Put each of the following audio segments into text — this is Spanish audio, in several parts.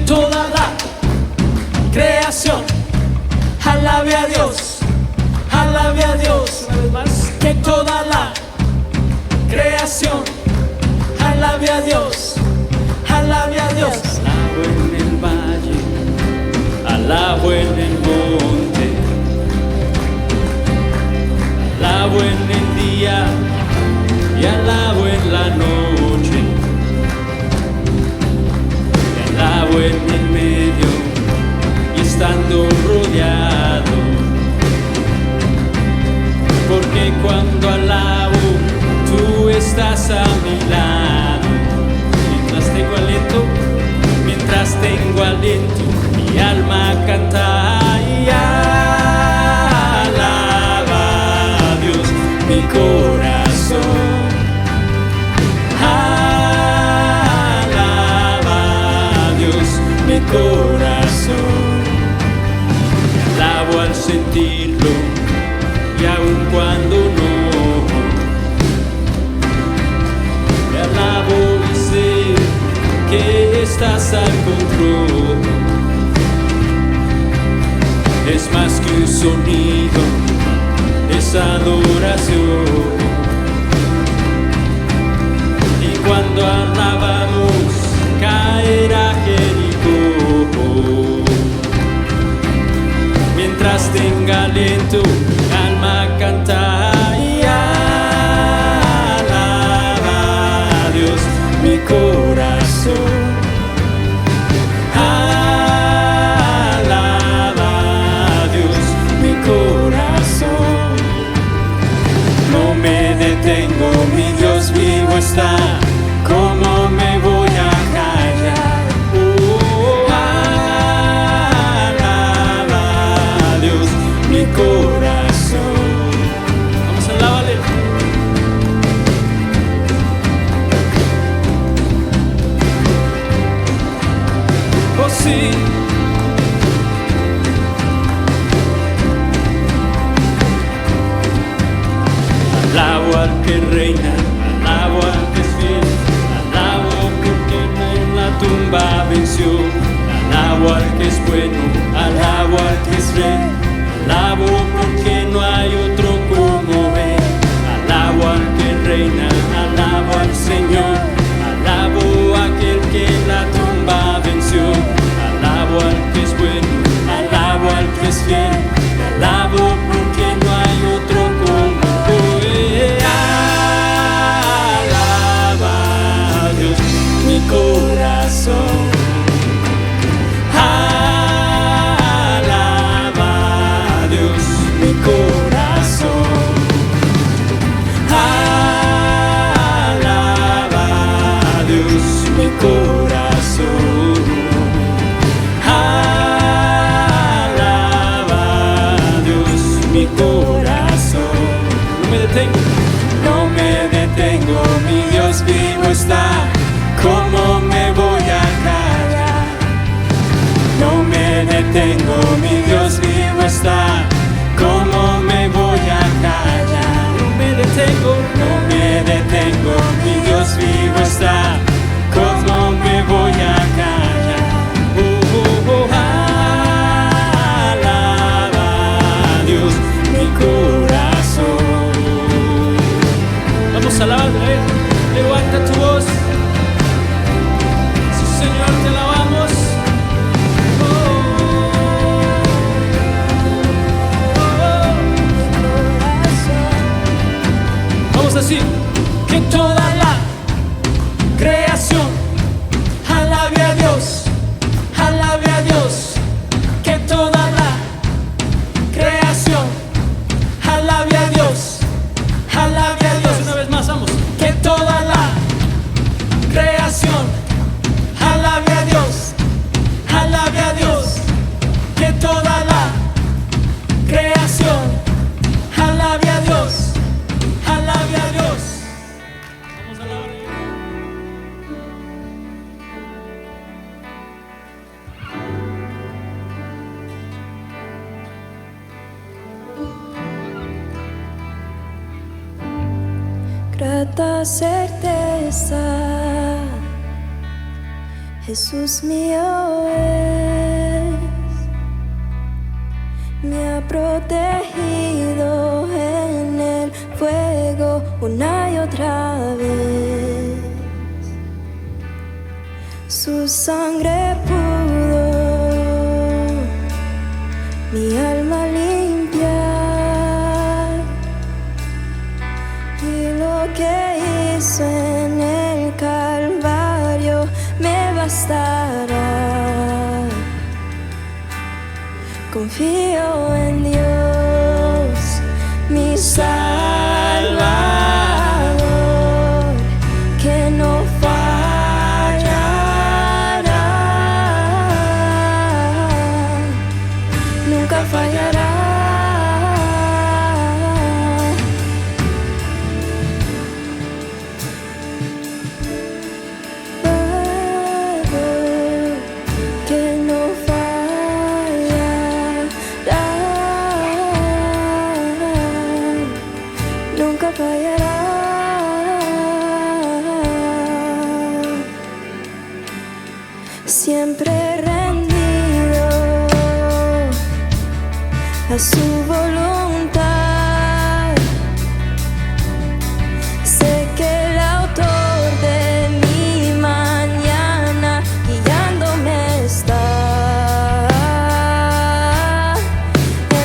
toda la creación alabe a Dios, alabe a Dios. Una vez más, que toda la creación alabe a Dios, alabe a Dios. Alabo en el valle, alabo en el monte, alabo en el día y alabo en la noche, y alabo en el medio y estando rodeado, porque cuando alabo tú estás a mi lado. Mientras tengo aliento, mi alma canta y alaba a Dios, mi corazón. Alaba a Dios, mi corazón. Alabo al sentirlo y aun cuando no. Me alabo y sé que estás al control. Es más que un sonido, es adoración. Y cuando alabamos, caerá Jericó. Mientras tenga aliento, mi alma canta y alaba a Dios, mi corazón. Alaba a Dios, mi corazón. No me detengo, mi Dios vivo está. ¿Cómo me voy a callar? Alaba a Dios, mi corazón. Vamos a alabarle. Oh sí. Alabo al que reina, alabo al que es fiel, alabo porque en la tumba venció, alabo al que es bueno, alabo al que es rey, alabo porque no hay otro como él, alabo al que reina, alabo al Señor, alabo a aquel que en la tumba venció, alabo al que es bueno, alabo al que es fiel, alabo porque no hay otro como él. Alaba a Dios, mi corazón. Alaba a Dios, mi corazón. Alaba a Dios, mi corazón. Alaba a Dios, mi corazón. No me detengo, mi Dios vivo está. ¿Cómo me voy a callar? No me detengo, mi Dios vivo está. ¿Cómo me voy a callar? No me detengo, mi Dios vivo está. ¿Cómo me voy a callar? Alaba a Dios, mi corazón. Vamos a alabarle a Él. Levanta tu voz. Sí, Señor, te alabamos. Vamos así. Que toda la creación alabe a Dios, alabe a Dios. Que toda la creación alabe a Dios, alabe a Dios. Una vez más, vamos. Que toda la creación alabe a Dios, alabe a Dios. Que toda la creación alabe a Dios, alabe a Dios. Vamos a alabar. Grata certeza Jesús mío es, me ha protegido en el fuego una y otra vez. Su sangre pudo mi alma limpiar, y lo que hizo en el Calvario me bastará. Confío en Dios, mi Salvador, que no fallará, nunca fallará. Nunca fallará. Siempre rendido a su voluntad. Sé que el autor de mi mañana guiándome está.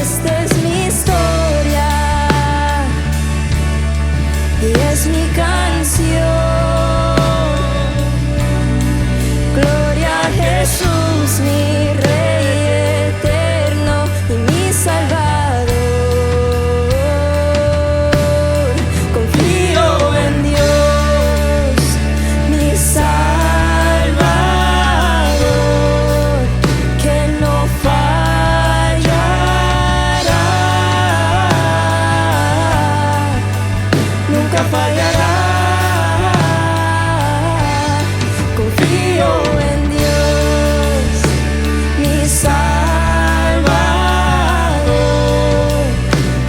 Esta es mi historia y es mi canción. Gloria a Jesús, mi Rey eterno y mi Salvador. Confío en Dios, mi Salvador, que no fallará, nunca fallará. Confío en Dios, mi Salvador,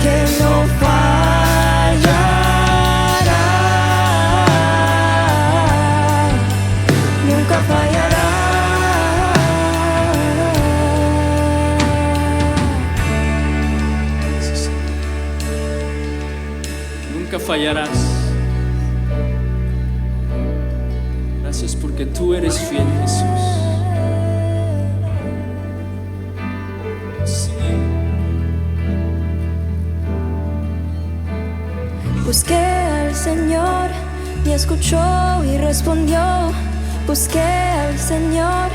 que no fallará, nunca fallará. Nunca fallarás. Gracias porque tú eres fiel, Jesús. Sí. Busqué al Señor y escuchó y respondió. Busqué al Señor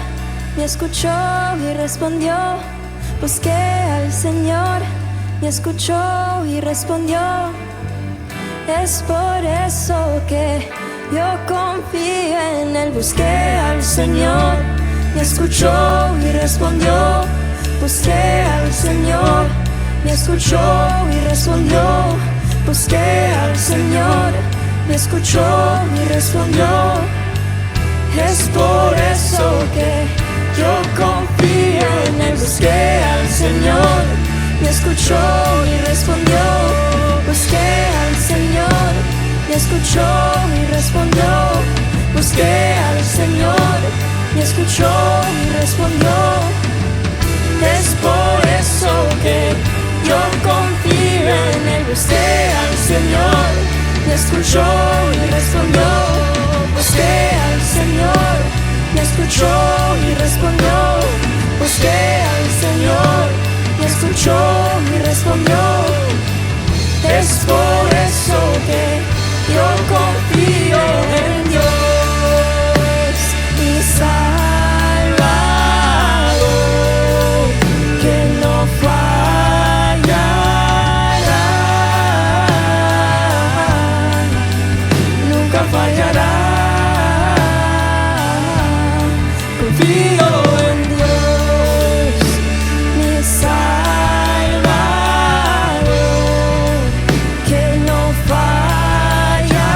y escuchó y respondió. Busqué al Señor y escuchó y respondió. Es por eso que yo confío en Él. Busqué al Señor y escuchó y respondió. Busqué al Señor y escuchó y respondió. Busqué al Señor y escuchó y respondió. Es por eso que yo confío en Él. Busqué al Señor y escuchó y respondió. Busqué al Señor y escuchó y respondió. Busqué al Señor y escuchó y respondió. Es por eso que yo confío en Él. Busqué al Señor y escuchó y respondió. Busqué al Señor y escuchó y respondió. Busqué al Señor y escuchó y respondió. Es por eso que yo confío en Dios, mi Salvador, que no fallará, nunca fallará. Confío en Dios, mi Salvador, que no fallará,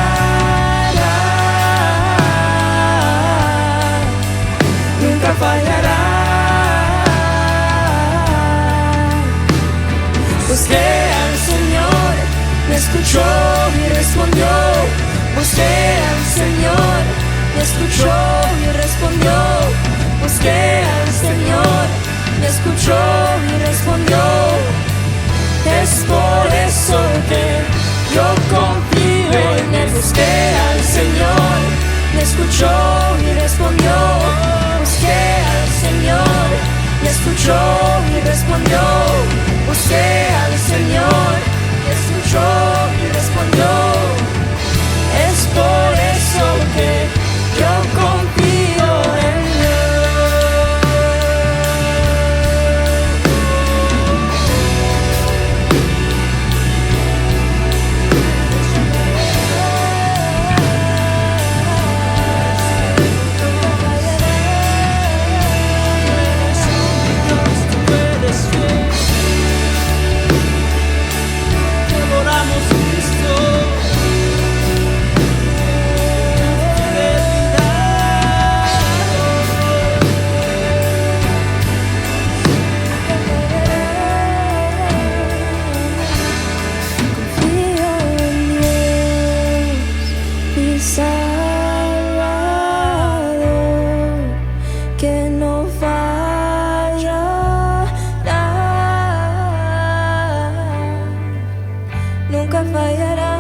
nunca fallará.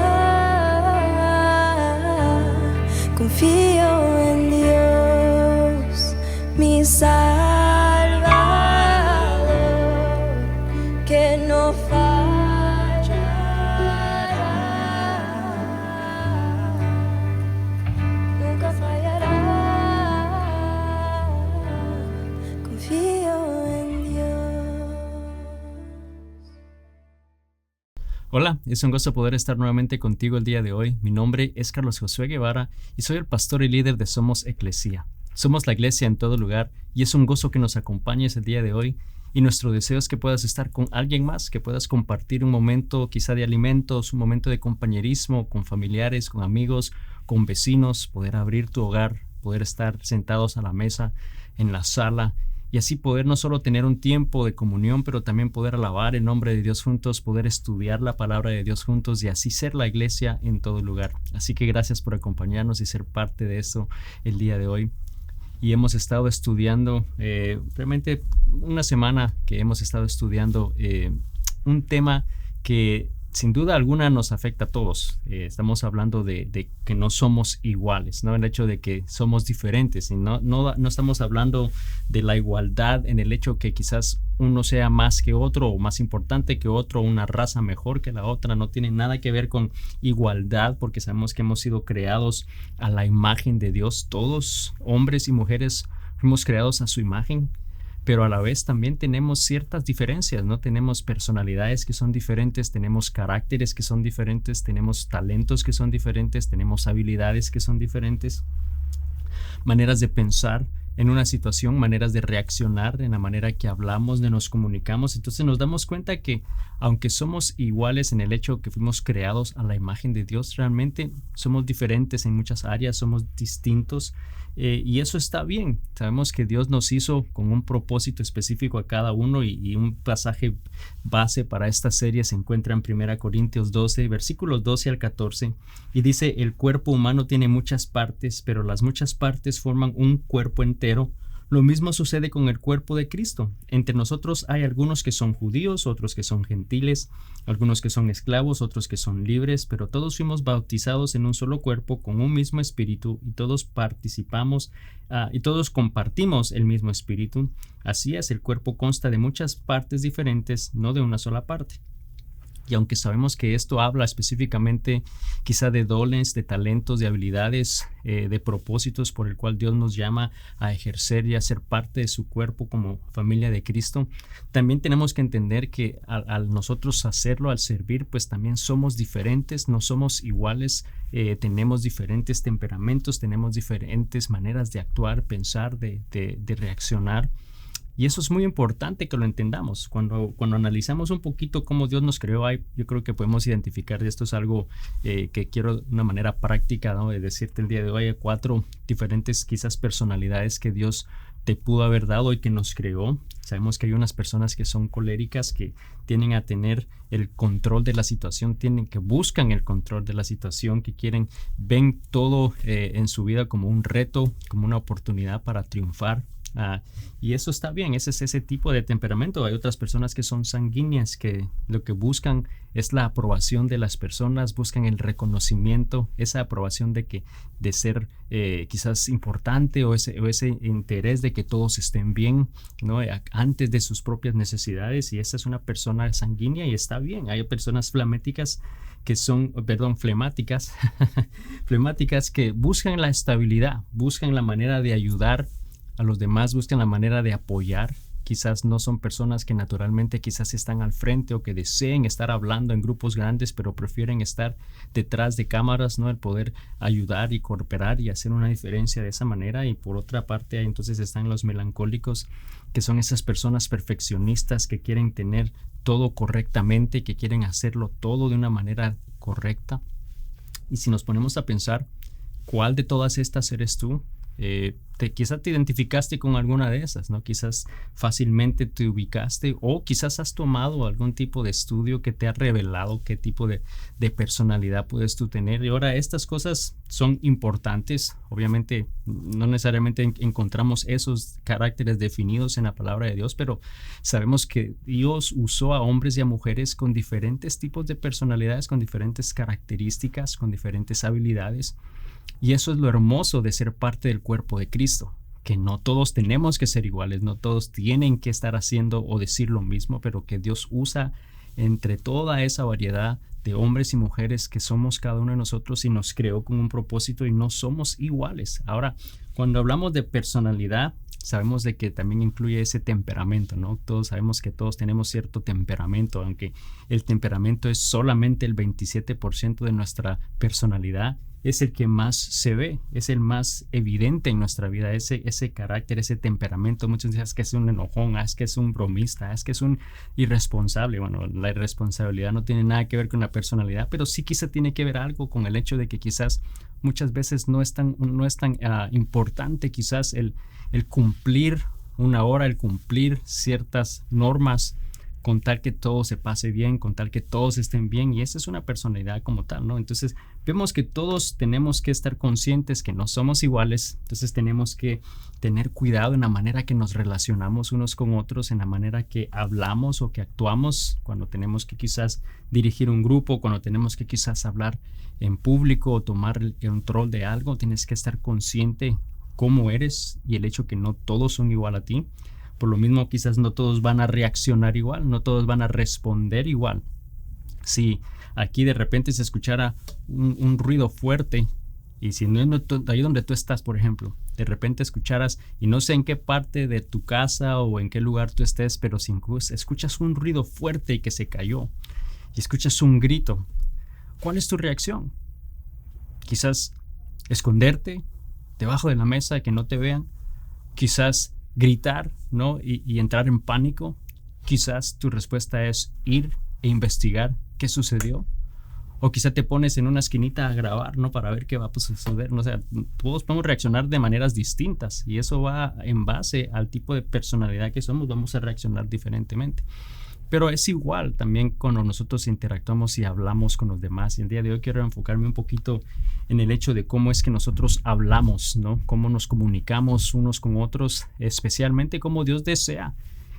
Confío en Dios, mi Salvador, que no fallará. Nunca fallará. Confío en Dios. Hola, es un gozo poder estar nuevamente contigo el día de hoy. Mi nombre es Carlos Josué Guevara y soy el pastor y líder de Somos Eclesia. Somos la iglesia en todo lugar y es un gozo que nos acompañes el día de hoy. Y nuestro deseo es que puedas estar con alguien más, que puedas compartir un momento quizá de alimentos, un momento de compañerismo con familiares, con amigos, con vecinos, poder abrir tu hogar, poder estar sentados a la mesa, en la sala, y así poder no solo tener un tiempo de comunión, pero también poder alabar el nombre de Dios juntos, poder estudiar la palabra de Dios juntos y así ser la iglesia en todo lugar. Así que gracias por acompañarnos y ser parte de esto el día de hoy. Y hemos estado estudiando, realmente una semana que hemos estado estudiando un tema que sin duda alguna nos afecta a todos. Estamos hablando de que no somos iguales, ¿no? El hecho de que somos diferentes. Y no estamos hablando de la igualdad en el hecho que quizás uno sea más que otro o más importante que otro, una raza mejor que la otra. No tiene nada que ver con igualdad, porque sabemos que hemos sido creados a la imagen de Dios. Todos, hombres y mujeres, fuimos creados a su imagen. Pero a la vez también tenemos ciertas diferencias, ¿no? Tenemos personalidades que son diferentes, tenemos caracteres que son diferentes, tenemos talentos que son diferentes, tenemos habilidades que son diferentes, maneras de pensar en una situación, maneras de reaccionar en la manera que hablamos, de nos comunicamos. Entonces nos damos cuenta que aunque somos iguales en el hecho que fuimos creados a la imagen de Dios, realmente somos diferentes en muchas áreas, somos distintos. Y eso está bien. Sabemos que Dios nos hizo con un propósito específico a cada uno y un pasaje base para esta serie se encuentra en 1 Corintios 12, versículos 12 al 14 y dice: el cuerpo humano tiene muchas partes, pero las muchas partes forman un cuerpo entero. Lo mismo sucede con el cuerpo de Cristo. Entre nosotros hay algunos que son judíos, otros que son gentiles, algunos que son esclavos, otros que son libres, pero todos fuimos bautizados en un solo cuerpo con un mismo espíritu y todos participamos y todos compartimos el mismo espíritu. Así es, el cuerpo consta de muchas partes diferentes, no de una sola parte. Y aunque sabemos que esto habla específicamente quizá de dones, de talentos, de habilidades, de propósitos por el cual Dios nos llama a ejercer y a ser parte de su cuerpo como familia de Cristo, también tenemos que entender que al nosotros hacerlo, al servir, pues también somos diferentes, no somos iguales, tenemos diferentes temperamentos, tenemos diferentes maneras de actuar, pensar, de reaccionar. Y eso es muy importante que lo entendamos. Cuando analizamos un poquito cómo Dios nos creó, yo creo que podemos identificar, y esto es algo que quiero de una manera práctica, ¿no? De decirte el día de hoy, hay 4 diferentes quizás personalidades que Dios te pudo haber dado y que nos creó. Sabemos que hay unas personas que son coléricas, que tienden a tener el control de la situación, que buscan el control de la situación, que ven todo en su vida como un reto, como una oportunidad para triunfar. Y eso está bien, ese es ese tipo de temperamento. Hay otras personas que son sanguíneas, que lo que buscan es la aprobación de las personas, buscan el reconocimiento, esa aprobación de ser quizás importante o ese interés de que todos estén bien, ¿no? Antes de sus propias necesidades. Y esa es una persona sanguínea y está bien. Hay personas flemáticas flemáticas que buscan la estabilidad, buscan la manera de ayudar a los demás, buscan la manera de apoyar. Quizás no son personas que naturalmente quizás están al frente o que deseen estar hablando en grupos grandes, pero prefieren estar detrás de cámaras, ¿no? El poder ayudar y cooperar y hacer una diferencia de esa manera. Y por otra parte, entonces están los melancólicos, que son esas personas perfeccionistas que quieren tener todo correctamente, que quieren hacerlo todo de una manera correcta. Y si nos ponemos a pensar, ¿cuál de todas estas eres tú? quizás te identificaste con alguna de esas, ¿no? Quizás fácilmente te ubicaste o quizás has tomado algún tipo de estudio que te ha revelado qué tipo de personalidad puedes tú tener. Y ahora estas cosas son importantes. Obviamente no necesariamente encontramos esos caracteres definidos en la palabra de Dios, pero sabemos que Dios usó a hombres y a mujeres con diferentes tipos de personalidades, con diferentes características, con diferentes habilidades. Y eso es lo hermoso de ser parte del cuerpo de Cristo, que no todos tenemos que ser iguales, no todos tienen que estar haciendo o decir lo mismo, pero que Dios usa entre toda esa variedad de hombres y mujeres que somos cada uno de nosotros y nos creó con un propósito y no somos iguales. Ahora, cuando hablamos de personalidad, sabemos de que también incluye ese temperamento, ¿no? Todos sabemos que todos tenemos cierto temperamento, aunque el temperamento es solamente el 27% de nuestra personalidad. Es el que más se ve, es el más evidente en nuestra vida, ese carácter, ese temperamento. Muchos dicen es que es un enojón, es que es un bromista, es que es un irresponsable. Bueno, la irresponsabilidad no tiene nada que ver con la personalidad, pero sí quizá tiene que ver algo con el hecho de que quizás muchas veces no es tan importante quizás el cumplir una hora, el cumplir ciertas normas, con tal que todo se pase bien, con tal que todos estén bien, y esa es una personalidad como tal, ¿no? Entonces vemos que todos tenemos que estar conscientes que no somos iguales, entonces tenemos que tener cuidado en la manera que nos relacionamos unos con otros, en la manera que hablamos o que actuamos, cuando tenemos que quizás dirigir un grupo, cuando tenemos que quizás hablar en público o tomar el control de algo, tienes que estar consciente cómo eres y el hecho que no todos son igual a ti. Por lo mismo, quizás no todos van a reaccionar igual, no todos van a responder igual. Si aquí de repente se escuchara un ruido fuerte, y si no ahí donde tú estás, por ejemplo, de repente escucharas, y no sé en qué parte de tu casa o en qué lugar tú estés, pero si escuchas un ruido fuerte y que se cayó, y escuchas un grito, ¿cuál es tu reacción? Quizás esconderte debajo de la mesa, que no te vean, quizás gritar, ¿no? Y entrar en pánico. Quizás tu respuesta es ir e investigar qué sucedió, o quizá te pones en una esquinita a grabar, ¿no? Para ver qué va a suceder, ¿no? O sea, todos podemos reaccionar de maneras distintas y eso va en base al tipo de personalidad que somos, vamos a reaccionar diferentemente. Pero es igual también cuando nosotros interactuamos y hablamos con los demás. Y el día de hoy quiero enfocarme un poquito en el hecho de cómo es que nosotros hablamos, ¿no? Cómo nos comunicamos unos con otros, especialmente cómo Dios desea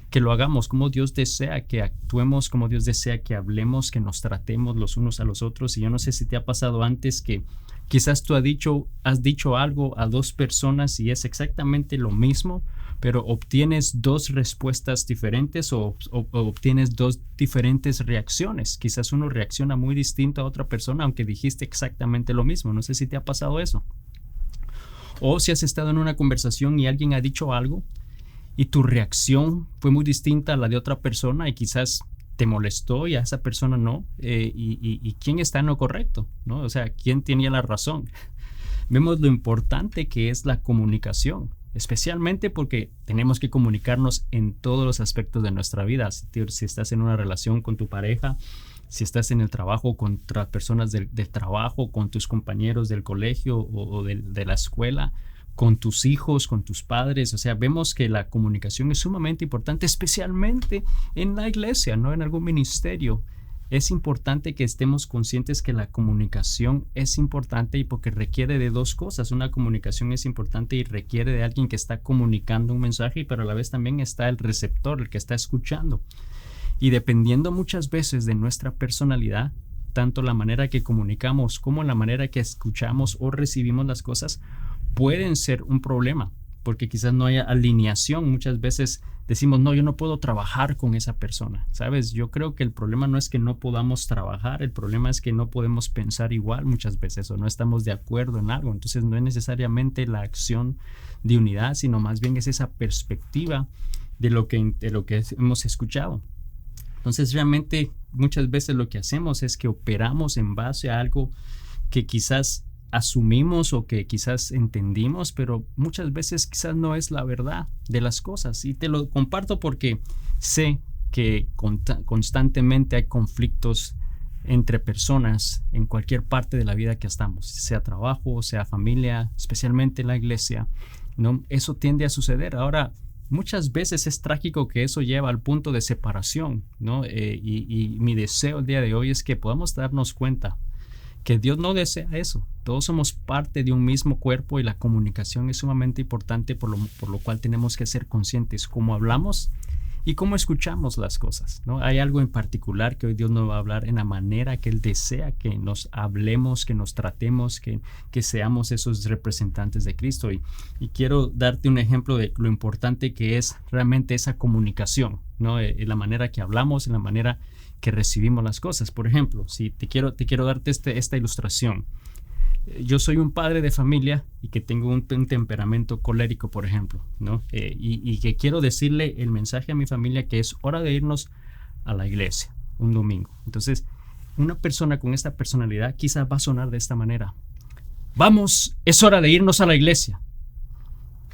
que lo hagamos, cómo Dios desea que actuemos, cómo Dios desea que hablemos, que nos tratemos los unos a los otros. Y yo no sé si te ha pasado antes que quizás tú has dicho algo a dos personas y es exactamente lo mismo, pero obtienes dos respuestas diferentes o obtienes dos diferentes reacciones. Quizás uno reacciona muy distinto a otra persona, aunque dijiste exactamente lo mismo. No sé si te ha pasado eso. O si has estado en una conversación y alguien ha dicho algo y tu reacción fue muy distinta a la de otra persona y quizás te molestó y a esa persona no. ¿Y quién está en lo correcto? ¿No? O sea, ¿quién tenía la razón? Vemos lo importante que es la comunicación, especialmente porque tenemos que comunicarnos en todos los aspectos de nuestra vida. Si estás en una relación con tu pareja, si estás en el trabajo con otras personas del trabajo, con tus compañeros del colegio o de la escuela, con tus hijos, con tus padres. O sea, vemos que la comunicación es sumamente importante, especialmente en la iglesia, no en algún ministerio. Es importante que estemos conscientes que la comunicación es importante y porque requiere de dos cosas. Una comunicación es importante y requiere de alguien que está comunicando un mensaje, pero a la vez también está el receptor, el que está escuchando. Y dependiendo muchas veces de nuestra personalidad, tanto la manera que comunicamos como la manera que escuchamos o recibimos las cosas pueden ser un problema, porque quizás no haya alineación. Muchas veces decimos, no, yo no puedo trabajar con esa persona, ¿sabes? Yo creo que el problema no es que no podamos trabajar, el problema es que no podemos pensar igual muchas veces o no estamos de acuerdo en algo. Entonces no es necesariamente la acción de unidad, sino más bien es esa perspectiva de lo que hemos escuchado. Entonces realmente muchas veces lo que hacemos es que operamos en base a algo que quizás asumimos o que quizás entendimos, pero muchas veces quizás no es la verdad de las cosas. Y te lo comparto porque sé que constantemente hay conflictos entre personas en cualquier parte de la vida que estamos, sea trabajo, sea familia, especialmente en la iglesia, ¿no? Eso tiende a suceder. Ahora, muchas veces es trágico que eso lleva al punto de separación, ¿no? Y mi deseo el día de hoy es que podamos darnos cuenta que Dios no desea eso. Todos somos parte de un mismo cuerpo y la comunicación es sumamente importante, por lo cual tenemos que ser conscientes cómo hablamos y cómo escuchamos las cosas, ¿no? Hay algo en particular que hoy Dios nos va a hablar en la manera que Él desea que nos hablemos, que nos tratemos, que seamos esos representantes de Cristo. Y quiero darte un ejemplo de lo importante que es realmente esa comunicación, ¿no? En la manera que hablamos, en la manera que recibimos las cosas. Por ejemplo, si te quiero darte esta ilustración. Yo soy un padre de familia y que tengo un temperamento colérico, por ejemplo, ¿no? Y que quiero decirle el mensaje a mi familia que es hora de irnos a la iglesia un domingo. Entonces, una persona con esta personalidad quizás va a sonar de esta manera: vamos, es hora de irnos a la iglesia.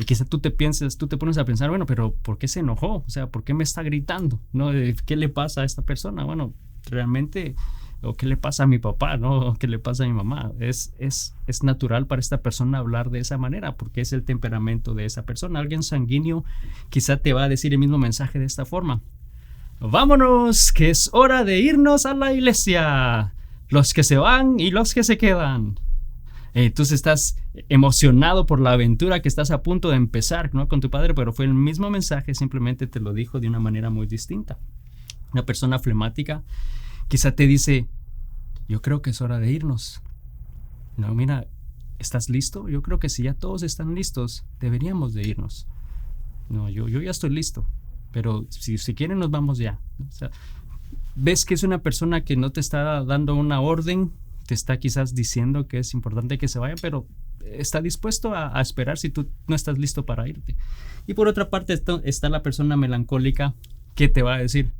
Y quizás tú te pones a pensar, bueno, pero ¿por qué se enojó? O sea, ¿por qué me está gritando? ¿No? ¿Qué le pasa a esta persona? Bueno, realmente, o qué le pasa a mi papá, ¿no? O qué le pasa a mi mamá. Es natural para esta persona hablar de esa manera, porque es el temperamento de esa persona. Alguien sanguíneo quizá te va a decir el mismo mensaje de esta forma: vámonos, que es hora de irnos a la iglesia. Los que se van y los que se quedan. Entonces estás emocionado por la aventura que estás a punto de empezar, ¿no? Con tu padre, pero fue el mismo mensaje, simplemente te lo dijo de una manera muy distinta. Una persona flemática quizá te dice: yo creo que es hora de irnos. No, mira, ¿estás listo? Yo creo que si ya todos están listos, deberíamos de irnos. No, yo ya estoy listo, pero si quieren nos vamos ya. O sea, ves que es una persona que no te está dando una orden, te está quizás diciendo que es importante que se vayan, pero está dispuesto a esperar si tú no estás listo para irte. Y por otra parte está la persona melancólica que te va a decir: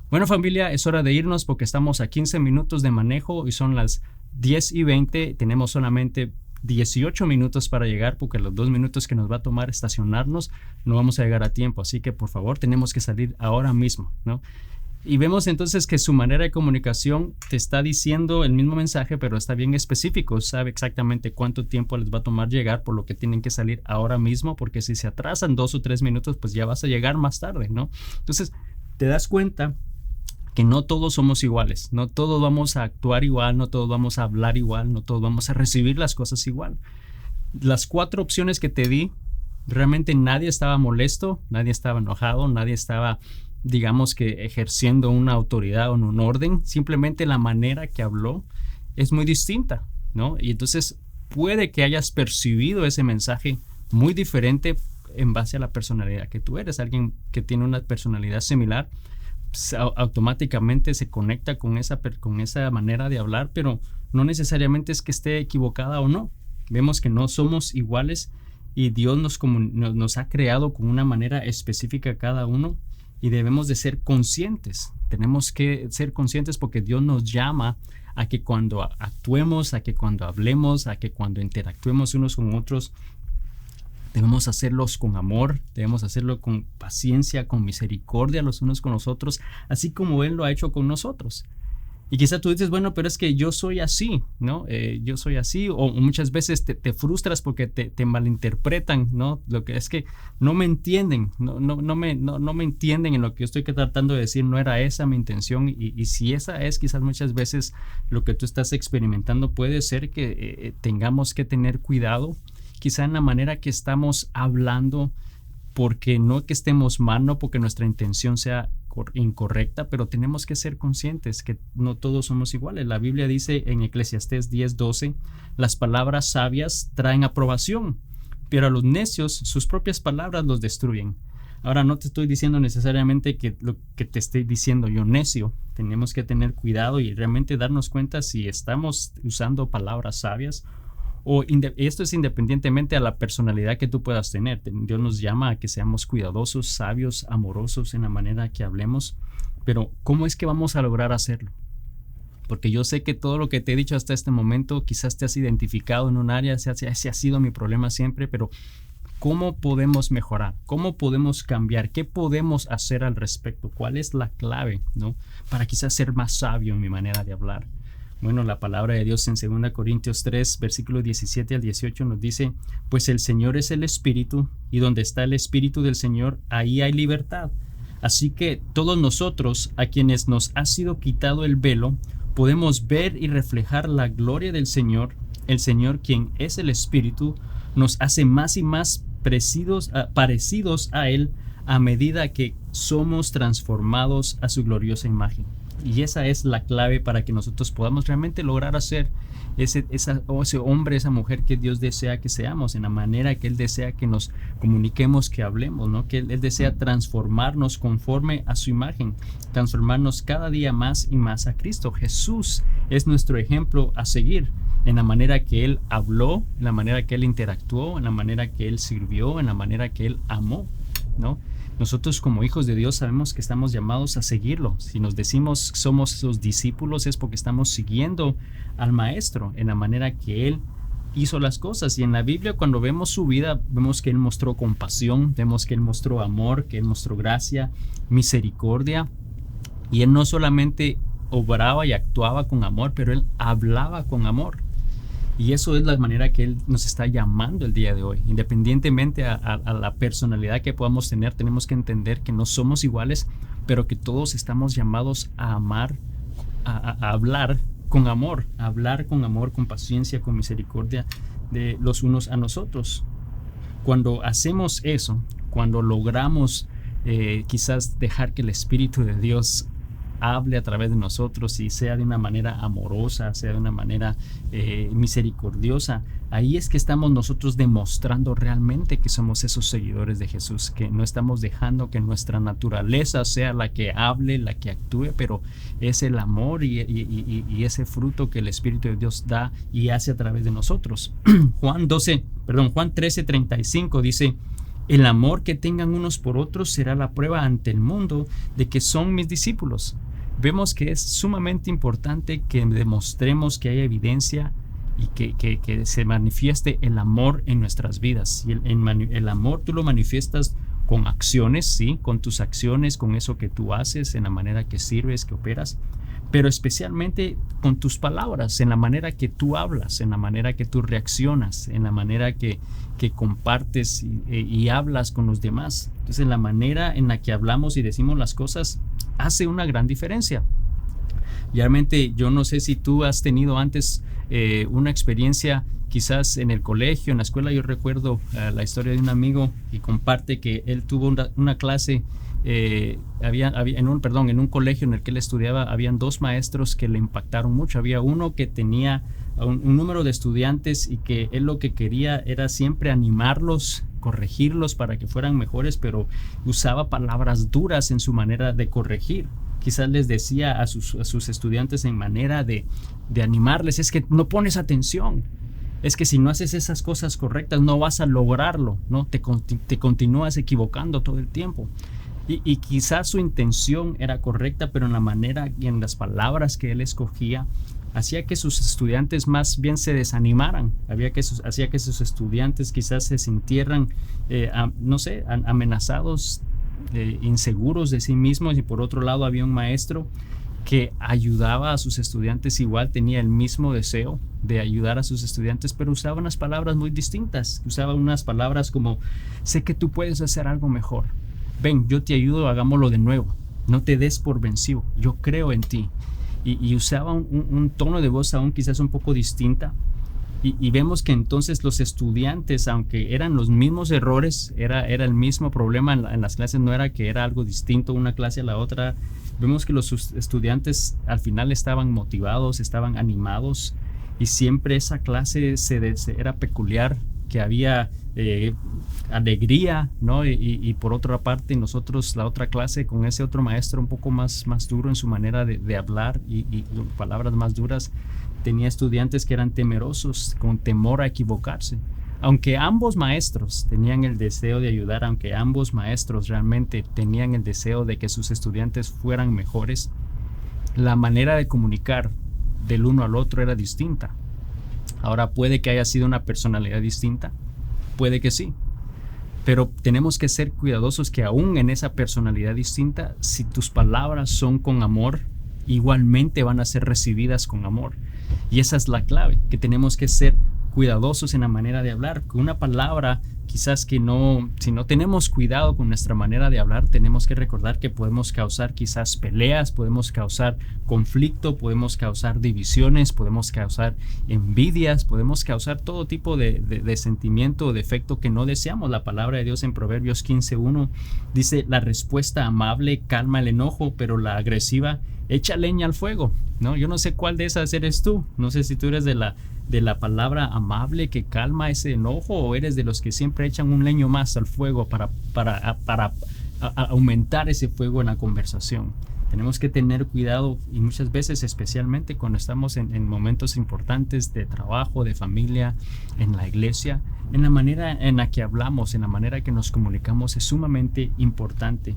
bueno, familia, es hora de irnos porque estamos a 15 minutos de manejo y son las 10:20. Tenemos solamente 18 minutos para llegar, porque los 2 minutos que nos va a tomar estacionarnos no vamos a llegar a tiempo. Así que, por favor, tenemos que salir ahora mismo, ¿no? Y vemos entonces que su manera de comunicación te está diciendo el mismo mensaje, pero está bien específico. Sabe exactamente cuánto tiempo les va a tomar llegar, por lo que tienen que salir ahora mismo, porque si se atrasan 2 o 3 minutos, pues ya vas a llegar más tarde, ¿no? Entonces, te das cuenta que no todos somos iguales, no todos vamos a actuar igual, no todos vamos a hablar igual, no todos vamos a recibir las cosas igual. Las 4 opciones que te di, realmente nadie estaba molesto, nadie estaba enojado, nadie estaba, digamos, que ejerciendo una autoridad o un orden. Simplemente la manera que habló es muy distinta, ¿no? Y entonces puede que hayas percibido ese mensaje muy diferente en base a la personalidad que tú eres. Alguien que tiene una personalidad similar automáticamente se conecta con esa manera de hablar, pero no necesariamente es que esté equivocada o no. Vemos que no somos iguales y Dios nos ha creado con una manera específica cada uno, y debemos de ser conscientes. Tenemos que ser conscientes porque Dios nos llama a que cuando actuemos, a que cuando hablemos, a que cuando interactuemos unos con otros, debemos hacerlos con amor, debemos hacerlo con paciencia, con misericordia los unos con los otros, así como Él lo ha hecho con nosotros. Y quizá tú dices, bueno, pero es que yo soy así, ¿no? Yo soy así, o muchas veces te frustras porque te malinterpretan, ¿no? Lo que es que no me entienden, no me entienden en lo que yo estoy tratando de decir, no era esa mi intención. Y si esa es, quizás muchas veces lo que tú estás experimentando, puede ser que tengamos que tener cuidado, quizá en la manera que estamos hablando, porque no que estemos mal, no porque nuestra intención sea incorrecta, pero tenemos que ser conscientes que no todos somos iguales. La Biblia dice en Eclesiastés 10:12, las palabras sabias traen aprobación, pero a los necios sus propias palabras los destruyen. Ahora, no te estoy diciendo necesariamente que lo que te estoy diciendo yo necio. Tenemos que tener cuidado y realmente darnos cuenta si estamos usando palabras sabias. Esto es independientemente a la personalidad que tú puedas tener. Dios nos llama a que seamos cuidadosos, sabios, amorosos en la manera que hablemos. Pero ¿cómo es que vamos a lograr hacerlo? Porque yo sé que todo lo que te he dicho hasta este momento, quizás te has identificado en un área, ese ha sido mi problema siempre, pero ¿cómo podemos mejorar? ¿Cómo podemos cambiar? ¿Qué podemos hacer al respecto? ¿Cuál es la clave, ¿no? Para quizás ser más sabio en mi manera de hablar. Bueno, la palabra de Dios en 2 Corintios 3, versículos 17 al 18 nos dice, pues el Señor es el Espíritu, y donde está el Espíritu del Señor, ahí hay libertad. Así que todos nosotros, a quienes nos ha sido quitado el velo, podemos ver y reflejar la gloria del Señor. El Señor, quien es el Espíritu, nos hace más y más parecidos a Él a medida que somos transformados a su gloriosa imagen. Y esa es la clave para que nosotros podamos realmente lograr hacer ese hombre, esa mujer que Dios desea que seamos, en la manera que Él desea que nos comuniquemos, que hablemos, ¿no? Que Él desea transformarnos conforme a su imagen, transformarnos cada día más y más a Cristo. Jesús es nuestro ejemplo a seguir en la manera que Él habló, en la manera que Él interactuó, en la manera que Él sirvió, en la manera que Él amó, ¿no? Nosotros como hijos de Dios sabemos que estamos llamados a seguirlo. Si nos decimos que somos sus discípulos es porque estamos siguiendo al Maestro en la manera que Él hizo las cosas. Y en la Biblia, cuando vemos su vida, vemos que Él mostró compasión, vemos que Él mostró amor, que Él mostró gracia, misericordia. Y Él no solamente obraba y actuaba con amor, pero Él hablaba con amor. Y eso es la manera que Él nos está llamando el día de hoy. Independientemente a la personalidad que podamos tener, tenemos que entender que no somos iguales, pero que todos estamos llamados a amar, a hablar con amor, con paciencia, con misericordia de los unos a nosotros. Cuando hacemos eso, cuando logramos quizás dejar que el Espíritu de Dios hable a través de nosotros y sea de una manera amorosa, sea de una manera misericordiosa, ahí es que estamos nosotros demostrando realmente que somos esos seguidores de Jesús, que no estamos dejando que nuestra naturaleza sea la que hable, la que actúe, pero es el amor y ese fruto que el Espíritu de Dios da y hace a través de nosotros. Juan 13:35 dice, el amor que tengan unos por otros será la prueba ante el mundo de que son mis discípulos. Vemos que es sumamente importante que demostremos que hay evidencia y que se manifieste el amor en nuestras vidas. Y el amor tú lo manifiestas con acciones, ¿sí? Con tus acciones, con eso que tú haces, en la manera que sirves, que operas, pero especialmente con tus palabras, en la manera que tú hablas, en la manera que tú reaccionas, en la manera que compartes y hablas con los demás. Entonces, la manera en la que hablamos y decimos las cosas hace una gran diferencia. Realmente, yo no sé si tú has tenido antes una experiencia quizás en el colegio, en la escuela. Yo recuerdo la historia de un amigo y comparte que él tuvo una clase. En un colegio en el que él estudiaba, habían dos maestros que le impactaron mucho. Había uno que tenía un número de estudiantes y que él lo que quería era siempre animarlos, corregirlos para que fueran mejores, pero usaba palabras duras en su manera de corregir. Quizás les decía a sus estudiantes en manera de animarles, es que no pones atención, es que si no haces esas cosas correctas no vas a lograrlo, ¿no? Te continúas equivocando todo el tiempo. Y quizás su intención era correcta, pero en la manera y en las palabras que él escogía, hacía que sus estudiantes más bien se desanimaran, hacía que sus estudiantes quizás se sintieran, amenazados, inseguros de sí mismos. Y por otro lado había un maestro que ayudaba a sus estudiantes, igual tenía el mismo deseo de ayudar a sus estudiantes, pero usaba unas palabras muy distintas. Usaba unas palabras como, sé que tú puedes hacer algo mejor. Ven, yo te ayudo, hagámoslo de nuevo. No te des por vencido, yo creo en ti. Y usaba un tono de voz aún quizás un poco distinta. Y vemos que entonces los estudiantes, aunque eran los mismos errores, era el mismo problema en las clases, no era que era algo distinto una clase a la otra. Vemos que los estudiantes al final estaban motivados, estaban animados, y siempre esa clase era peculiar, que había alegría, ¿no? Y por otra parte nosotros, la otra clase, con ese otro maestro un poco más duro en su manera de hablar y palabras más duras, tenía estudiantes que eran temerosos, con temor a equivocarse. Aunque ambos maestros tenían el deseo de ayudar, aunque ambos maestros realmente tenían el deseo de que sus estudiantes fueran mejores, la manera de comunicar del uno al otro era distinta. Ahora, puede que haya sido una personalidad distinta, puede que sí, Pero tenemos que ser cuidadosos que aún en esa personalidad distinta, si tus palabras son con amor, igualmente van a ser recibidas con amor. Y esa es la clave, que tenemos que ser cuidadosos en la manera de hablar. Con una palabra, quizás que no, si no tenemos cuidado con nuestra manera de hablar, tenemos que recordar que podemos causar quizás peleas, podemos causar conflicto, podemos causar divisiones, podemos causar envidias, podemos causar todo tipo de sentimiento o de efecto que no deseamos. La palabra de Dios en Proverbios 15:1 dice: la respuesta amable calma el enojo, pero la agresiva echa leña al fuego, ¿no? Yo no sé cuál de esas eres tú. No sé si tú eres de la palabra amable que calma ese enojo, o eres de los que siempre echan un leño más al fuego para aumentar ese fuego en la conversación. Tenemos que tener cuidado, y muchas veces, especialmente cuando estamos en momentos importantes de trabajo, de familia, en la iglesia, en la manera en la que hablamos, en la manera que nos comunicamos, es sumamente importante.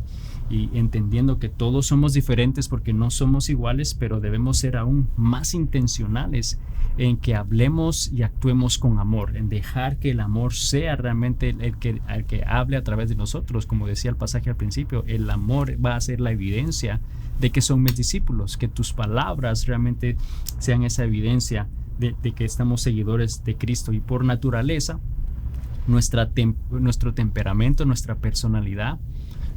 Y entendiendo que todos somos diferentes porque no somos iguales, pero debemos ser aún más intencionales en que hablemos y actuemos con amor, en dejar que el amor sea realmente el que hable a través de nosotros. Como decía el pasaje al principio, el amor va a ser la evidencia de que son mis discípulos, que tus palabras realmente sean esa evidencia de que estamos seguidores de Cristo. Y por naturaleza, nuestro temperamento, nuestra personalidad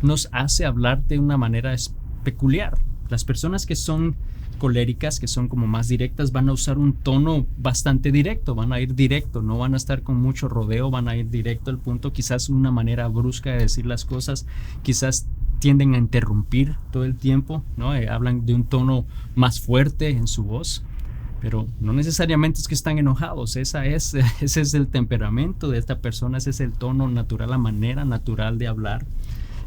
nos hace hablar de una manera peculiar. Las personas que son coléricas, que son como más directas, van a usar un tono bastante directo, van a ir directo, no van a estar con mucho rodeo, van a ir directo al punto. Quizás una manera brusca de decir las cosas, quizás tienden a interrumpir todo el tiempo, ¿no? Hablan de un tono más fuerte en su voz, pero no necesariamente es que están enojados. Ese es el temperamento de esta persona, ese es el tono natural, la manera natural de hablar.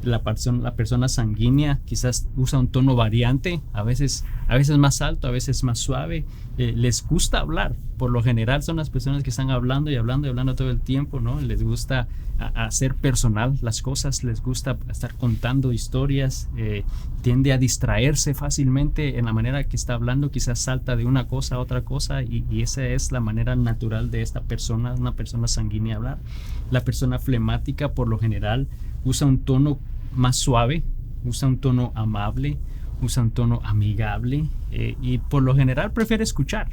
La persona sanguínea quizás usa un tono variante, a veces más alto, a veces más suave. Les gusta hablar. Por lo general son las personas que están hablando y hablando y hablando todo el tiempo, ¿no? Les gusta hacer personal las cosas, les gusta estar contando historias, tiende a distraerse fácilmente en la manera que está hablando, quizás salta de una cosa a otra cosa, y esa es la manera natural de esta persona, una persona sanguínea, hablar. La persona flemática por lo general usa un tono más suave, usa un tono amable, usa un tono amigable, y por lo general prefiere escuchar.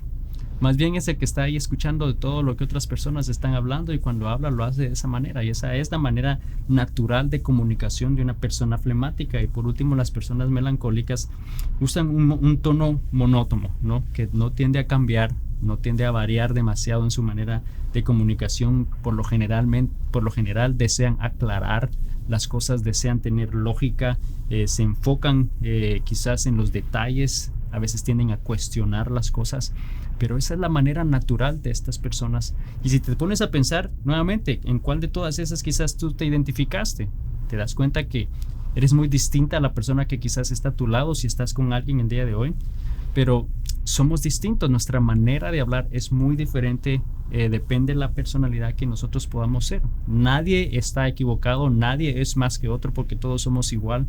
Más bien es el que está ahí escuchando de todo lo que otras personas están hablando, y cuando habla lo hace de esa manera, y esa es la manera natural de comunicación de una persona flemática. Y por último, las personas melancólicas usan un tono monótono, ¿no? Que no tiende a cambiar, no tiende a variar demasiado en su manera de comunicación. Por lo general desean aclarar las cosas, desean tener lógica, se enfocan quizás en los detalles, a veces tienden a cuestionar las cosas, pero esa es la manera natural de estas personas. Y si te pones a pensar nuevamente en cuál de todas esas quizás tú te identificaste, te das cuenta que eres muy distinta a la persona que quizás está a tu lado si estás con alguien el día de hoy. Pero somos distintos, nuestra manera de hablar es muy diferente, depende de la personalidad que nosotros podamos ser. Nadie está equivocado, nadie es más que otro, porque todos somos igual,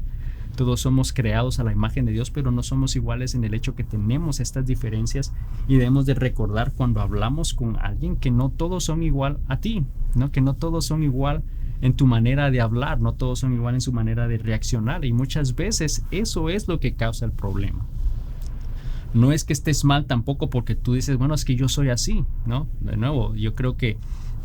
todos somos creados a la imagen de Dios, pero no somos iguales en el hecho que tenemos estas diferencias, y debemos de recordar cuando hablamos con alguien que no todos son igual a ti, ¿no? Que no todos son igual en tu manera de hablar, no todos son igual en su manera de reaccionar, y muchas veces eso es lo que causa el problema. No es que estés mal tampoco porque tú dices, bueno, es que yo soy así, ¿no? De nuevo, yo creo que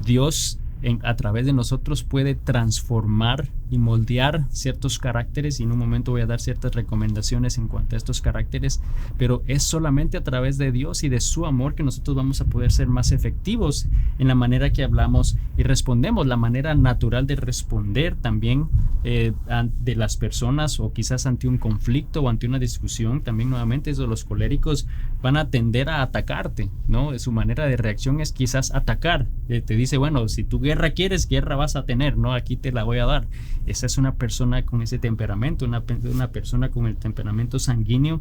Dios a través de nosotros puede transformar y moldear ciertos caracteres, y en un momento voy a dar ciertas recomendaciones en cuanto a estos caracteres, pero es solamente a través de Dios y de su amor que nosotros vamos a poder ser más efectivos en la manera que hablamos y respondemos. La manera natural de responder también de las personas, o quizás ante un conflicto o ante una discusión, también nuevamente eso, los coléricos van a tender a atacarte, ¿no? Su manera de reacción es quizás atacar. Te dice, bueno, si tú guerra quieres, guerra vas a tener, ¿no? Aquí te la voy a dar. Esa es una persona con ese temperamento, una persona con el temperamento sanguíneo.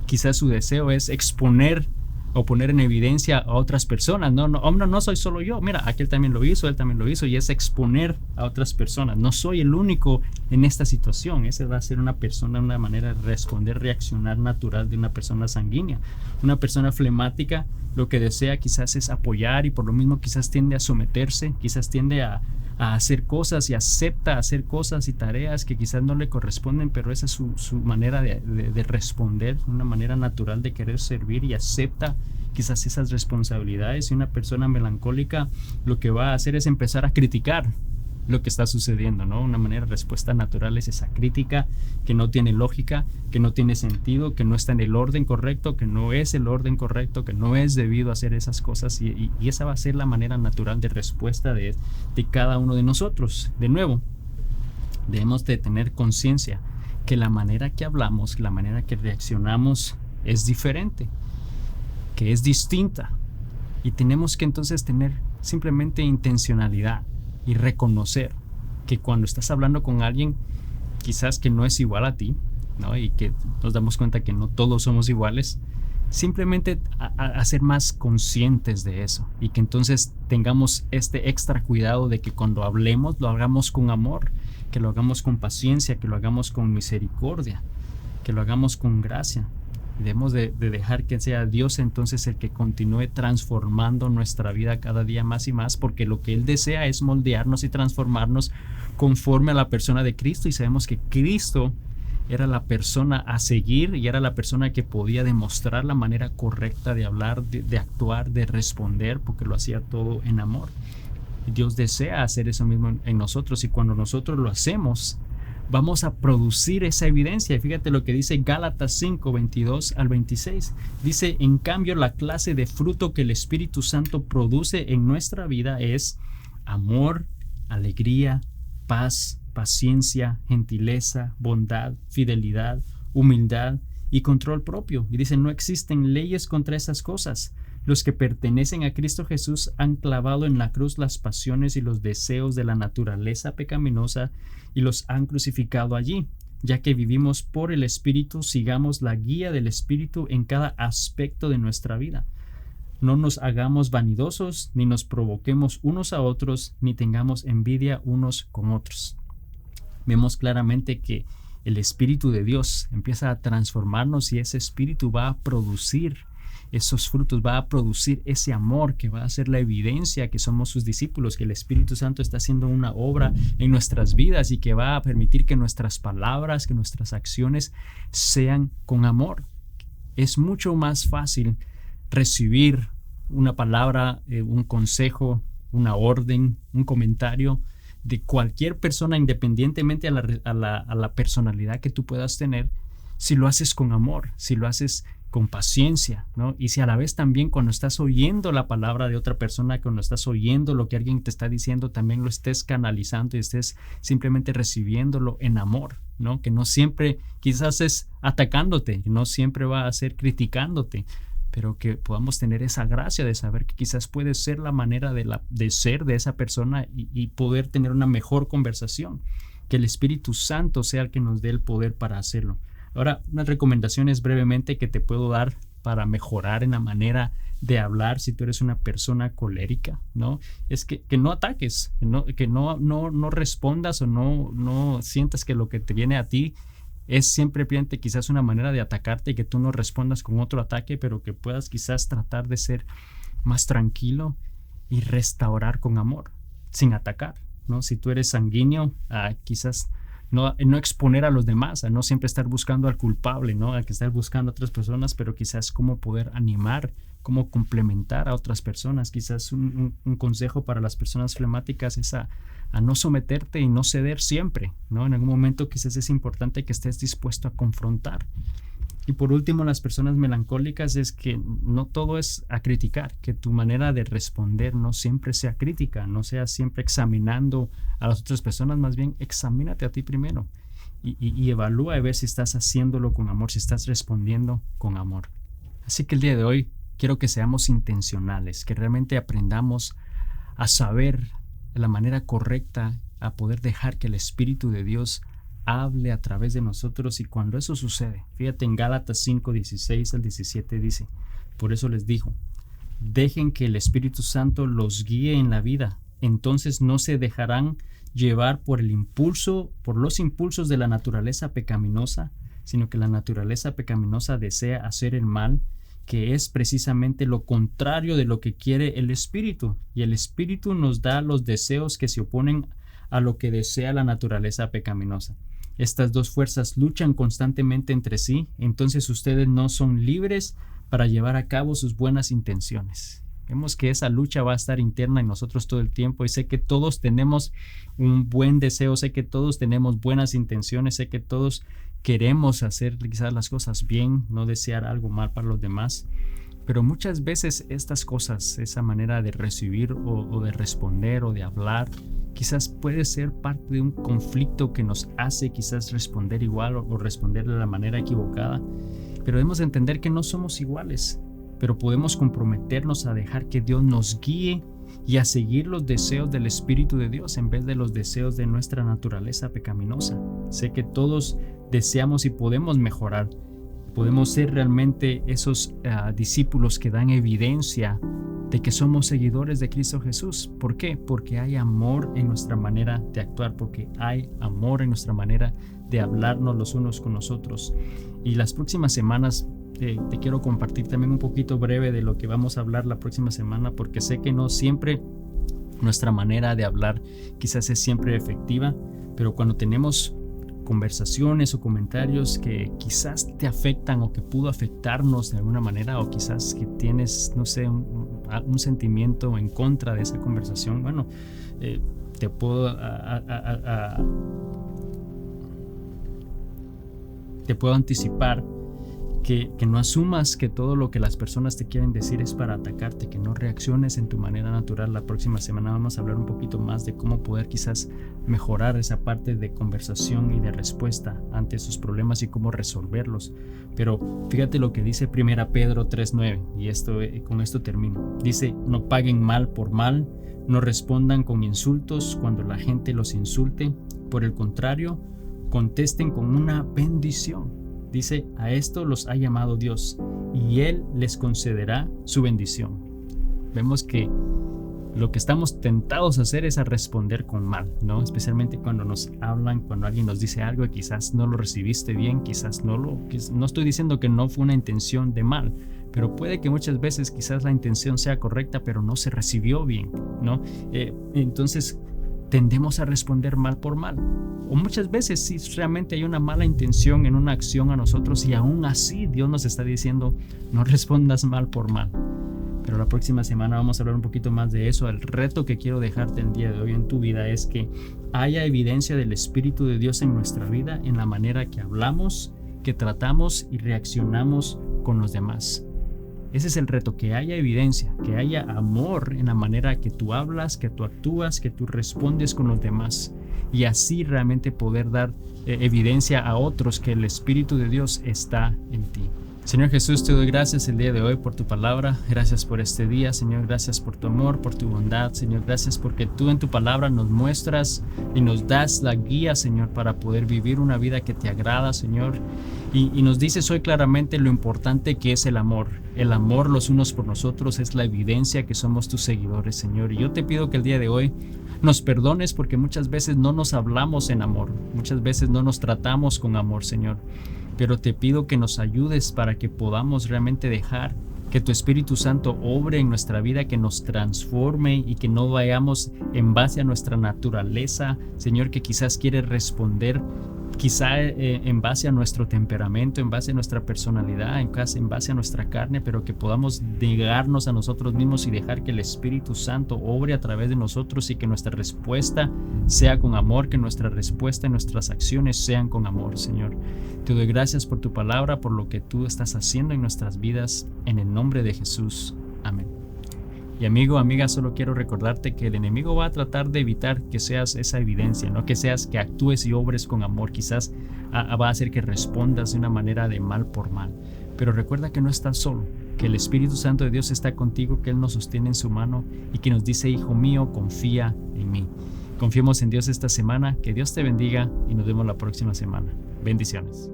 Quizás su deseo es exponer o poner en evidencia a otras personas. No soy solo yo, mira, aquel también lo hizo, él también lo hizo, y es exponer a otras personas. No soy el único en esta situación. Esa va a ser una manera de responder, reaccionar natural de una persona sanguínea. Una persona flemática lo que desea quizás es apoyar, y por lo mismo quizás tiende a someterse, quizás tiende a a hacer cosas y acepta hacer cosas y tareas que quizás no le corresponden, pero esa es su manera de responder, una manera natural de querer servir, y acepta quizás esas responsabilidades. Y una persona melancólica lo que va a hacer es empezar a criticar lo que está sucediendo, ¿no? Una manera de respuesta natural es esa crítica que no tiene lógica, que no tiene sentido, que no está en el orden correcto, que no es el orden correcto, que no es debido hacer esas cosas, y esa va a ser la manera natural de respuesta de cada uno de nosotros. De nuevo, debemos de tener conciencia que la manera que hablamos, la manera que reaccionamos es diferente, que es distinta, y tenemos que entonces tener simplemente intencionalidad y reconocer que cuando estás hablando con alguien quizás que no es igual a ti, ¿no? Y que nos damos cuenta que no todos somos iguales, simplemente a ser más conscientes de eso, y que entonces tengamos este extra cuidado de que cuando hablemos lo hagamos con amor, que lo hagamos con paciencia, que lo hagamos con misericordia, que lo hagamos con gracia. Debemos de dejar que sea Dios entonces el que continúe transformando nuestra vida cada día más y más, porque lo que Él desea es moldearnos y transformarnos conforme a la persona de Cristo, y sabemos que Cristo era la persona a seguir y era la persona que podía demostrar la manera correcta de hablar, de actuar, de responder, porque lo hacía todo en amor. Y Dios desea hacer eso mismo en nosotros, y cuando nosotros lo hacemos, vamos a producir esa evidencia. Y fíjate lo que dice Gálatas 5, 22 al 26. Dice: en cambio, la clase de fruto que el Espíritu Santo produce en nuestra vida es amor, alegría, paz, paciencia, gentileza, bondad, fidelidad, humildad y control propio. Y dice: no existen leyes contra esas cosas. Los que pertenecen a Cristo Jesús han clavado en la cruz las pasiones y los deseos de la naturaleza pecaminosa y los han crucificado allí. Ya que vivimos por el Espíritu, sigamos la guía del Espíritu en cada aspecto de nuestra vida. No nos hagamos vanidosos, ni nos provoquemos unos a otros, ni tengamos envidia unos con otros. Vemos claramente que el Espíritu de Dios empieza a transformarnos, y ese Espíritu va a producir esos frutos, va a producir ese amor que va a ser la evidencia que somos sus discípulos, que el Espíritu Santo está haciendo una obra en nuestras vidas y que va a permitir que nuestras palabras, que nuestras acciones sean con amor. Es mucho más fácil recibir una palabra, un consejo, una orden, un comentario de cualquier persona, independientemente a la personalidad que tú puedas tener, si lo haces con amor, si lo haces con paciencia, ¿no? Y si a la vez también cuando estás oyendo la palabra de otra persona, cuando estás oyendo lo que alguien te está diciendo, también lo estés canalizando y estés simplemente recibiéndolo en amor, ¿no? Que no siempre quizás es atacándote, no siempre va a ser criticándote, pero que podamos tener esa gracia de saber que quizás puede ser la manera de ser de esa persona y poder tener una mejor conversación. Que el Espíritu Santo sea el que nos dé el poder para hacerlo. Ahora, unas recomendaciones brevemente que te puedo dar para mejorar en la manera de hablar si tú eres una persona colérica, ¿no? Es que no ataques, que no respondas o no sientas que lo que te viene a ti es simplemente quizás una manera de atacarte y que tú no respondas con otro ataque, pero que puedas quizás tratar de ser más tranquilo y restaurar con amor, sin atacar, ¿no? Si tú eres sanguíneo, quizás no exponer a los demás, a no siempre estar buscando al culpable, ¿no? A que estar buscando a otras personas, pero quizás cómo poder animar, cómo complementar a otras personas. Quizás un consejo para las personas flemáticas es a no someterte y no ceder siempre, ¿no? En algún momento quizás es importante que estés dispuesto a confrontar. Y por último, las personas melancólicas es que no todo es a criticar, que tu manera de responder no siempre sea crítica, no sea siempre examinando a las otras personas, más bien examínate a ti primero y evalúa y ver si estás haciéndolo con amor, si estás respondiendo con amor. Así que el día de hoy quiero que seamos intencionales, que realmente aprendamos a saber la manera correcta, a poder dejar que el Espíritu de Dios hable a través de nosotros. Y cuando eso sucede, fíjate en Gálatas 5, 16 al 17 dice: por eso les digo, dejen que el Espíritu Santo los guíe en la vida, entonces no se dejarán llevar por los impulsos de la naturaleza pecaminosa, sino que la naturaleza pecaminosa desea hacer el mal, que es precisamente lo contrario de lo que quiere el espíritu. Y el espíritu nos da los deseos que se oponen a lo que desea la naturaleza pecaminosa. Estas dos fuerzas luchan constantemente entre sí, entonces ustedes no son libres para llevar a cabo sus buenas intenciones. Vemos que esa lucha va a estar interna en nosotros todo el tiempo, y sé que todos tenemos un buen deseo, sé que todos tenemos buenas intenciones, sé que todos queremos hacer quizás las cosas bien, no desear algo mal para los demás, pero muchas veces estas cosas, esa manera de recibir o de responder o de hablar, quizás puede ser parte de un conflicto que nos hace quizás responder igual o responder de la manera equivocada, pero debemos entender que no somos iguales, pero podemos comprometernos a dejar que Dios nos guíe y a seguir los deseos del Espíritu de Dios en vez de los deseos de nuestra naturaleza pecaminosa. Sé que todos deseamos y podemos mejorar, podemos ser realmente esos discípulos que dan evidencia de que somos seguidores de Cristo Jesús. ¿Por qué? Porque hay amor en nuestra manera de actuar, porque hay amor en nuestra manera de hablarnos los unos con los otros. Y las próximas semanas te quiero compartir también un poquito breve de lo que vamos a hablar la próxima semana, porque sé que no siempre nuestra manera de hablar quizás es siempre efectiva, pero cuando tenemos conversaciones o comentarios que quizás te afectan o que pudo afectarnos de alguna manera, o quizás que tienes, no sé, un sentimiento en contra de esa conversación, bueno, te puedo anticipar que no asumas que todo lo que las personas te quieren decir es para atacarte, que no reacciones en tu manera natural. La próxima semana vamos a hablar un poquito más de cómo poder quizás mejorar esa parte de conversación y de respuesta ante esos problemas y cómo resolverlos. Pero fíjate lo que dice 1 Pedro 3:9, y con esto termino. Dice: no paguen mal por mal, no respondan con insultos cuando la gente los insulte, por el contrario, contesten con una bendición. Dice: a esto los ha llamado Dios, y Él les concederá su bendición. Vemos que lo que estamos tentados a hacer es a responder con mal, ¿no? Especialmente cuando nos hablan, cuando alguien nos dice algo y quizás no lo recibiste bien, quizás no estoy diciendo que no fue una intención de mal, pero puede que muchas veces quizás la intención sea correcta, pero no se recibió bien, ¿no? Entonces tendemos a responder mal por mal. O muchas veces sí realmente hay una mala intención en una acción a nosotros, y aún así Dios nos está diciendo: no respondas mal por mal. Pero la próxima semana vamos a hablar un poquito más de eso. El reto que quiero dejarte el día de hoy en tu vida es que haya evidencia del Espíritu de Dios en nuestra vida, en la manera que hablamos, que tratamos y reaccionamos con los demás. Ese es el reto, que haya evidencia, que haya amor en la manera que tú hablas, que tú actúas, que tú respondes con los demás, y así realmente poder dar evidencia a otros que el Espíritu de Dios está en ti. Señor Jesús, te doy gracias el día de hoy por tu palabra. Gracias por este día, Señor. Gracias por tu amor, por tu bondad, Señor. Gracias porque tú en tu palabra nos muestras y nos das la guía, Señor, para poder vivir una vida que te agrada, Señor. Y nos dices hoy claramente lo importante que es el amor. El amor los unos por nosotros es la evidencia que somos tus seguidores, Señor. Y yo te pido que el día de hoy nos perdones porque muchas veces no nos hablamos en amor. Muchas veces no nos tratamos con amor, Señor. Pero te pido que nos ayudes para que podamos realmente dejar que tu Espíritu Santo obre en nuestra vida, que nos transforme y que no vayamos en base a nuestra naturaleza, Señor, que quizás quiere responder, quizá en base a nuestro temperamento, en base a nuestra personalidad, en base a nuestra carne, pero que podamos negarnos a nosotros mismos y dejar que el Espíritu Santo obre a través de nosotros, y que nuestra respuesta sea con amor, que nuestra respuesta y nuestras acciones sean con amor, Señor. Te doy gracias por tu palabra, por lo que tú estás haciendo en nuestras vidas, en el nombre de Jesús. Amén. Y amigo, amiga, solo quiero recordarte que el enemigo va a tratar de evitar que seas esa evidencia, no que seas, que actúes y obres con amor. Quizás va a hacer que respondas de una manera de mal por mal. Pero recuerda que no estás solo, que el Espíritu Santo de Dios está contigo, que Él nos sostiene en su mano y que nos dice: hijo mío, confía en mí. Confiemos en Dios esta semana. Que Dios te bendiga y nos vemos la próxima semana. Bendiciones.